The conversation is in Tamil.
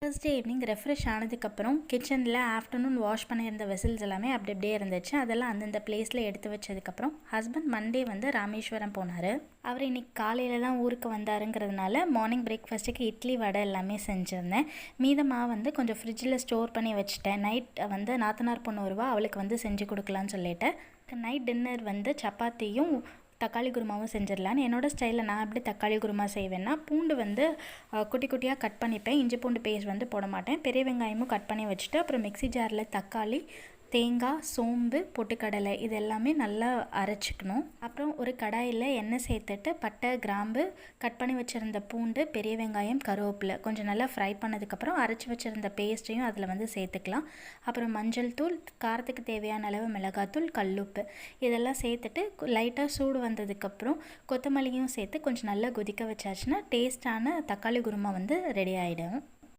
Thursday ஈவினிங் ரெஃப்ரெஷ் ஆனதுக்கப்புறம் கிச்சனில் ஆஃப்டர்நூன் வாஷ் பண்ணியிருந்த வெசல்ஸ் எல்லாமே அப்படி அப்படியே இருந்துச்சு. அதெல்லாம் அந்தந்த பிளேஸில் எடுத்து வச்சதுக்கப்புறம் ஹஸ்பண்ட் மண்டே வந்து ராமேஸ்வரம் போனார். அவர் இன்றைக்கி காலையில் தான் ஊருக்கு வந்தாருங்கிறதுனால மார்னிங் பிரேக்ஃபாஸ்ட்டுக்கு இட்லி வடை எல்லாமே செஞ்சுருந்தேன். மீதமாக வந்து கொஞ்சம் ஃப்ரிட்ஜில் ஸ்டோர் பண்ணி வச்சுட்டேன். நைட் வந்து நாத்தனார் பொண்ணு வருவா, அவளுக்கு வந்து செஞ்சு கொடுக்கலான்னு சொல்லிட்டு நைட் டின்னர் வந்து சப்பாத்தியும் தக்காளி குருமாவும் செஞ்சிடலான்னு என்னோடய ஸ்டைலில் நான் எப்படி தக்காளி குருமா செய்வேன்னா, பூண்டு வந்து குட்டி குட்டியாக கட் பண்ணிப்பேன். இஞ்சி பூண்டு பேஸ்ட் வந்து போட மாட்டேன். பெரிய வெங்காயமும் கட் பண்ணி வச்சுட்டு அப்புறம் மிக்ஸி ஜாரில் தக்காளி, தேங்காய், சோம்பு, பொட்டுக்கடலை இது எல்லாமே நல்லா அரைச்சிக்கணும். அப்புறம் ஒரு கடாயில் எண்ணெய் சேர்த்துட்டு பட்டை, கிராம்பு, கட் பண்ணி வச்சுருந்த பூண்டு, பெரிய வெங்காயம், கருவேப்பிலை கொஞ்சம் நல்லா ஃப்ரை பண்ணதுக்கப்புறம் அரைச்சி வச்சுருந்த பேஸ்ட்டையும் அதில் வந்து சேர்த்துக்கலாம். அப்புறம் மஞ்சள் தூள், காரத்துக்கு தேவையான அளவு மிளகாத்தூள், கல்லுப்பு இதெல்லாம் சேர்த்துட்டு லைட்டாக சூடு வந்ததுக்கப்புறம் கொத்தமல்லியும் சேர்த்து கொஞ்சம் நல்லா கொதிக்க வச்சாச்சுன்னா டேஸ்டான தக்காளி குருமா வந்து ரெடி ஆகிடும்.